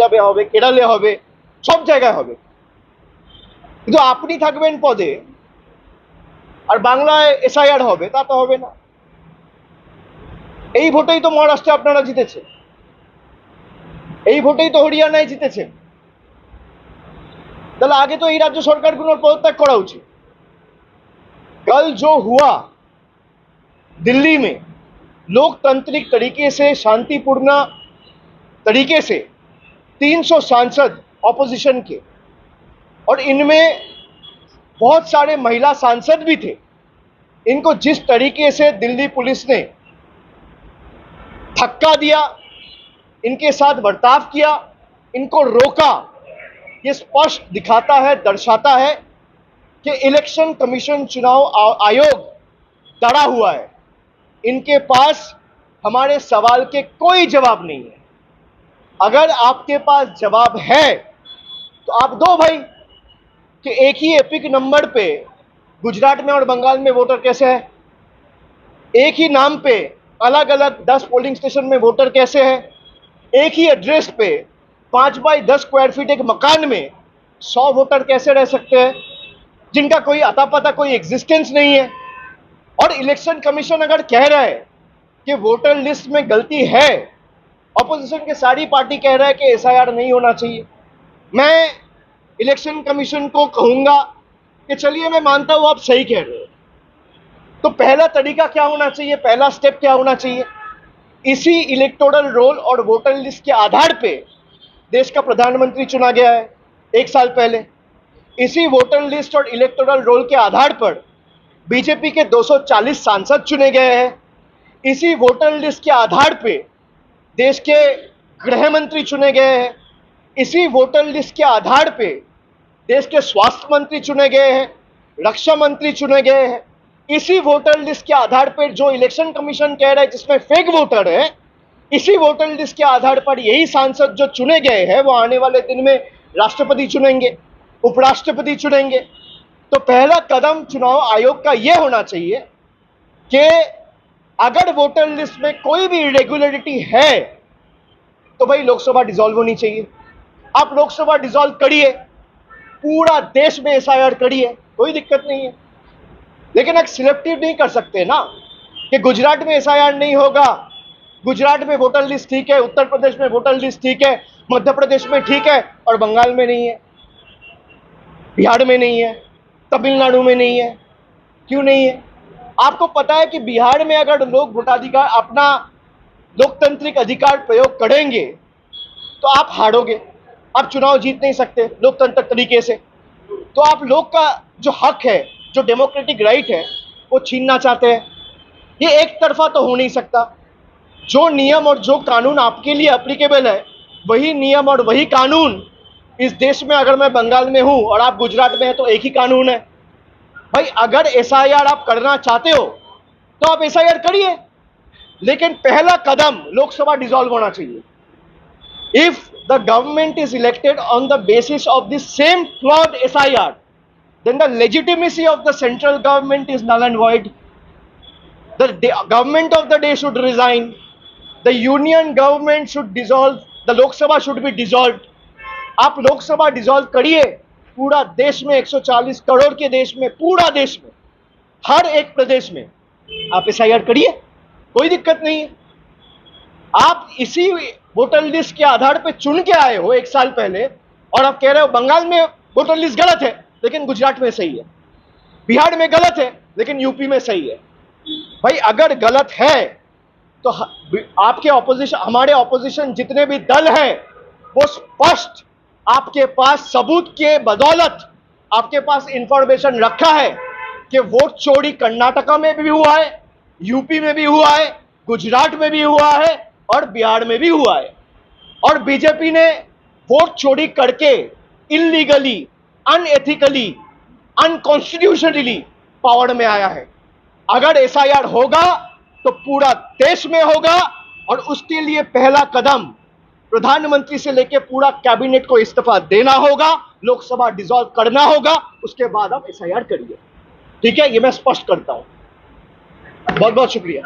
পাঞ্জাবে হবে, কেরালে হবে, সব জায়গায় হবে, কিন্তু আপনি থাকবেন পদে আর বাংলায় এসআইআর হবে, তা তো হবে না। এই ভোটেই তো মহারাষ্ট্রে আপনারা জিতেছেন, এই ভোটেই তো হরিয়ানায় জিতেছেন। তাহলে আগে তো এই রাজ্য সরকারগুলোর পদত্যাগ করা উচিত। कल जो हुआ दिल्ली में, लोकतांत्रिक तरीके से, शांतिपूर्ण तरीके से 300 सांसद ऑपोजिशन के, और इनमें बहुत सारे महिला सांसद भी थे, इनको जिस तरीके से दिल्ली पुलिस ने धक्का दिया, इनके साथ बर्ताव किया, इनको रोका, ये स्पष्ट दिखाता है, दर्शाता है कि इलेक्शन कमीशन, चुनाव आयोग डरा हुआ है। इनके पास हमारे सवाल के कोई जवाब नहीं है। अगर आपके पास जवाब है तो आप दो भाई, कि एक ही एपिक नंबर पे गुजरात में और बंगाल में वोटर कैसे है, एक ही नाम पे अलग अलग 10 पोलिंग स्टेशन में वोटर कैसे है, एक ही एड्रेस पे 5 बाई 10 स्क्वायर फीट एक मकान में 100 वोटर कैसे रह सकते हैं, जिनका कोई अता पता, कोई एग्जिस्टेंस नहीं है। और इलेक्शन कमीशन अगर कह रहा है कि वोटर लिस्ट में गलती है, ऑपोजिशन के सारी पार्टी कह रहा है कि एसआईआर नहीं होना चाहिए, मैं इलेक्शन कमीशन को कहूंगा कि चलिए मैं मानता हूं आप सही कह रहे हो, तो पहला तरीका क्या होना चाहिए, पहला स्टेप क्या होना चाहिए? इसी इलेक्टोरल रोल और वोटर लिस्ट के आधार पे देश का प्रधानमंत्री चुना गया है 1 साल पहले। इसी वोटर लिस्ट और इलेक्टोरल रोल के आधार पर बीजेपी के 240 सांसद चुने गए हैं। इसी वोटर लिस्ट के आधार पे देश के गृह मंत्री चुने गए हैं। इसी वोटर लिस्ट के आधार पे देश के स्वास्थ्य मंत्री चुने गए हैं, रक्षा मंत्री चुने गए हैं। इसी वोटर लिस्ट के आधार पर जो इलेक्शन कमीशन कह रहा है जिसमें फेक वोटर है, इसी वोटर लिस्ट के आधार पर यही सांसद जो चुने गए हैं वो आने वाले दिन में राष्ट्रपति चुनेंगे, उपराष्ट्रपति चुनेंगे। तो पहला कदम चुनाव आयोग का यह होना चाहिए कि अगर वोटर लिस्ट में कोई भी इरेगुलरिटी है तो भाई लोकसभा डिसॉल्व होनी चाहिए। आप लोकसभा डिसॉल्व करिए, पूरा देश में एसआईआर करिए, कोई दिक्कत नहीं है। लेकिन एक सिलेक्टिव नहीं कर सकते ना कि गुजरात में एसआईआर नहीं होगा, गुजरात में वोटर लिस्ट ठीक है, उत्तर प्रदेश में वोटर लिस्ट ठीक है, मध्य प्रदेश में ठीक है और बंगाल में नहीं है, बिहार में नहीं है, तमिलनाडु में नहीं है। क्यों नहीं है? आपको पता है कि बिहार में अगर लोग वोटाधिकार, अपना लोकतांत्रिक अधिकार प्रयोग करेंगे तो आप हारोगे, आप चुनाव जीत नहीं सकते लोकतंत्र तरीके से। तो आप लोग का जो हक है, जो डेमोक्रेटिक राइट है, वो छीनना चाहते हैं। ये एक तरफा तो हो नहीं सकता। जो नियम और जो कानून आपके लिए एप्लीकेबल है, वही नियम और वही कानून इस देश में, अगर मैं बंगाल में हूं और आप गुजरात में हैं तो एक ही कानून है। भाई अगर एसआईआर आप करना चाहते हो तो आप एसआईआर करिए, लेकिन पहला कदम लोकसभा डिसॉल्व होना चाहिए। If the government is elected on the basis of the same flawed SIR, then the legitimacy of the central government is null and void. The government of the day should resign, the union government should dissolve, the Lok Sabha should be dissolved. आप Lok Sabha dissolve करिए, पूरा देश में 140 करोड़ के देश में, पूरा देश में, हर एक प्रदेश में आप एसआईआर करिए, कोई दिक्कत नहीं है। आप इसी वोटर लिस्ट के आधार पे चुन के आए हो 1 साल पहले और आप कह रहे हो बंगाल में वोटर लिस्ट गलत है लेकिन गुजरात में सही है, बिहार में गलत है लेकिन यूपी में सही है। भाई अगर गलत है तो आपके ऑपोजिशन, हमारे ऑपोजिशन जितने भी दल हैं, वो स्पष्ट आपके पास सबूत के बदौलत आपके पास इंफॉर्मेशन रखा है कि वोट चोरी कर्नाटका में भी हुआ है, यूपी में भी हुआ है, गुजरात में भी हुआ है और बिहार में भी हुआ है। और बीजेपी ने वोट चोरी करके इलीगली, अनएथिकली, अनकॉन्स्टिट्यूशनली पावर में आया है। अगर एसआईआर होगा तो पूरा देश में होगा और उसके लिए पहला कदम प्रधानमंत्री से लेकर पूरा कैबिनेट को इस्तीफा देना होगा, लोकसभा डिसॉल्व करना होगा, उसके बाद आप एसआईआर करिए। ठीक है, ये मैं स्पष्ट करता हूं। बहुत बहुत शुक्रिया।